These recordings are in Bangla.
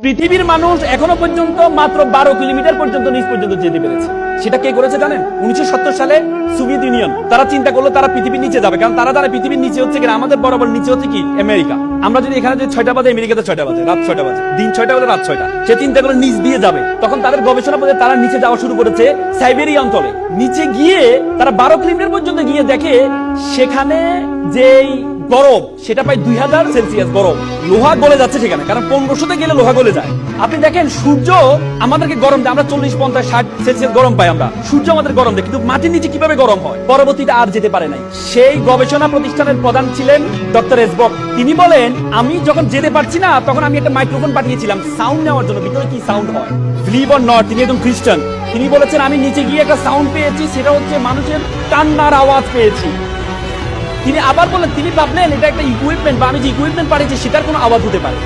পৃথিবীর মানুষ এখনো পর্যন্ত মাত্র 12 কিলোমিটার পর্যন্ত নিচ পর্যন্ত যেতে পেরেছে। সেটা কে করেছে জানেন? 1970 সালে সোভিয়েত ইউনিয়ন। তারা চিন্তা করলো তারা পৃথিবীর নিচে যাবে, কারণ তারা জানে পৃথিবীর নিচে হচ্ছে কিনা আমাদের বরাবর নিচে হচ্ছে কি আমেরিকা। আমরা যদি এখানে 6টা বাজে, আমেরিকাতে 6টা বাজে, রাত 6টা বাজে, দিন 6টা বাজে, রাত 6টা। সে চিন্তা করে নিচ দিয়ে যাবে। তখন তাদের গবেষণা পথে তারা নিচে যাওয়া শুরু করেছে সাইবেরিয়া অঞ্চলে। নিচে গিয়ে তারা 12 কিলোমিটার পর্যন্ত গিয়ে দেখে সেখানে যেই গরম সেটা প্রায় 2000 সেলসিয়াস গরম। লোহা গলে যাচ্ছে সেখানে, কারণ 1500তে গেলে লোহা গলে যায়। আপনি দেখেন সূর্য আমাদেরকে গরম দেয়, আমরা 40, 50, 60 সেলসিয়াস গরম পাই আমরা। সূর্য আমাদের গরম দেয়, কিন্তু মাটির নিচে কিভাবে গরম হয় পরবর্তীতে আর যেতে পারে নাই। সেই গবেষণা প্রতিষ্ঠানের প্রধান ছিলেন ডক্টর এসবক। তিনি বলেন, আমি যখন যেতে পারছি না তখন আমি একটা মাইক্রোফোন পাঠিয়েছিলাম সাউন্ড নেওয়ার জন্য, ভিতরে কি সাউন্ড হয়। বিলিভ অর নট, তিনি একজন খ্রিস্টান। তিনি বলেছেন আমি নিচে গিয়ে একটা সাউন্ড পেয়েছি, সেটা হচ্ছে মানুষের কান্নার আওয়াজ পেয়েছি। তিনি আবার বললেন, তিনি ভাবলেন এটা একটা ইকুইপমেন্ট বা আমি যে ইকুইপমেন্ট পাঠিয়েছি সেটার কোনো আওয়াজ হতে পারে।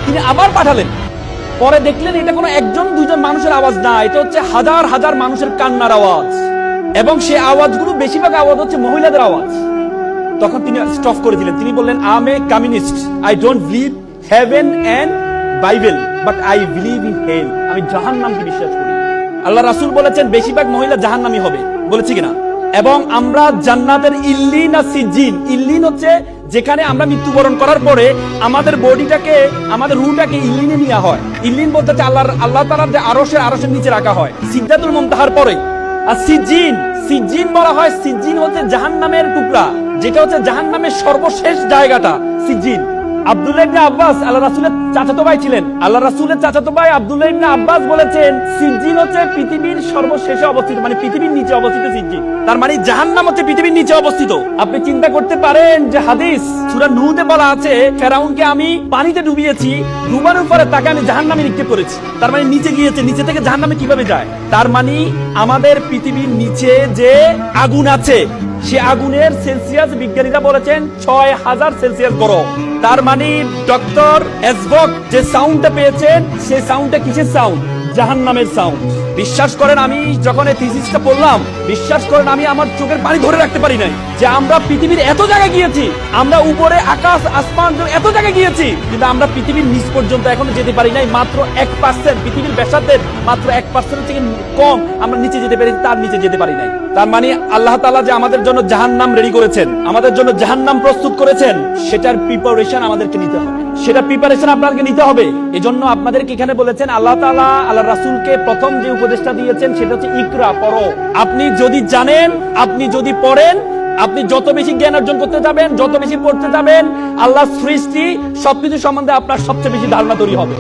তিনি আবার পাঠালেন, পরে দেখলেন এটা কোনো একজন দুইজন মানুষের আওয়াজ না, এটা হচ্ছে হাজার হাজার মানুষের কান্নার আওয়াজ, এবং সে আওয়াজগুলো বেশিরভাগ আওয়াজ হচ্ছে মহিলাদের আওয়াজ। তখন তিনি স্টপ করে দিলেন। তিনি বললেন, I am a communist, I don't believe heaven and Bible, but I believe in hell. আমি জাহান্নামকে বিশ্বাস করি। আল্লাহ রাসূল বলেছেন বেশিরভাগ মহিলা জাহান্নামী হবে, বলেছি কিনা? এবং আমরা জান্নাতের ইল্লিন আর সিজ্জিন, ইল্লিন হচ্ছে যেখানে আমরা মৃত্যুবরণ করার পরে আমাদের বডিটাকে, আমাদের রূহটাকে ইল্লিনে নেওয়া হয়। ইল্লিন বলতে আল্লাহ তাআলার যে আরশের নিচে রাখা হয় সিদরাতুল মুনতাহার পরে। আর সিজ্জিন বলা হয়, সিজ্জিন হচ্ছে জাহান্নামের টুকরা, যেটা হচ্ছে জাহান্নামের সর্বশেষ জায়গাটা সিজ্জিন। আব্দুল্লাহ ইবনে আব্বাস আল্লাহ রাসূলের চাচাতো ভাই ছিলেন। আল্লাহ রাসূলের চাচাতো ভাই আব্দুল্লাহ ইবনে আব্বাস বলেছেন সিজ্জিন হচ্ছে পৃথিবীর সর্বশেষে অবস্থিত, মানে পৃথিবীর নিচে অবস্থিত সিজ্জিন। তার মানে জাহান্নাম হচ্ছে পৃথিবীর নিচে অবস্থিত। আপনি চিন্তা করতে পারেন যে হাদিস সূরা নূহতে বলা আছে ফেরাউনকে আমি পানিতে ডুবিয়েছি, ডুবানোর পরে তাকে আমি জাহান্নামে নিক্ষেপ করেছি। তার মানে নিচে গিয়েছে, নিচে থেকে জাহান্নামে কিভাবে যায়? তার মানে আমাদের পৃথিবীর নিচে যে আগুন আছে সে আগুনের সেলসিয়াস বিজ্ঞানীরা বলেছেন 6000 সেলসিয়াস গরম। তার মানে ডক্টর এসবক যে সাউন্ডটা পেয়েছেন সেই সাউন্ডটা কিসের সাউন্ড? জাহান্নামের সাউন্ড। বিশ্বাস করেন, আমি যখন এই থিসিসটা পড়লাম, বিশ্বাস করেন আমি আমার চোখের পানি ধরে রাখতে পারি নাই যে আমরা পৃথিবীর এত জায়গায় গিয়েছি, আমরা উপরে আকাশ আসমান এত জায়গায় গিয়েছি, কিন্তু আমরা পৃথিবীর নিচ পর্যন্ত এখনো যেতে পারি নাই। মাত্র 1%, পৃথিবীর ব্যাসার্ধের মাত্র 1% থেকে কম আমরা নিচে যেতে পেরেছি, তার নিচে যেতে পারি নাই। তার মানে আল্লাহ তাআলা যে আমাদের জন্য জাহান্নাম রেডি করেছেন, আমাদের জন্য জাহান্নাম প্রস্তুত করেছেন, সেটার প্রিপারেশন আমাদেরকে নিতে হবে, সেটা প্রিপারেশন আপনাদেরকে নিতে হবে। এজন্য আপনাদেরকে এখানে বলেছেন আল্লাহ তাআলা আল্লাহ রাসূলকে প্রথম যে উপদেশটা দিয়েছেন সেটা হচ্ছে ইকরা, পড়ো। আপনি যদি জানেন, আপনি যদি পড়েন, আপনি যত বেশি জ্ঞান অর্জন করতে যাবেন, যত বেশি পড়তে যাবেন, আল্লাহর সৃষ্টি সবকিছু সম্বন্ধে আপনার সবচেয়ে বেশি ধারণা তৈরি হবে।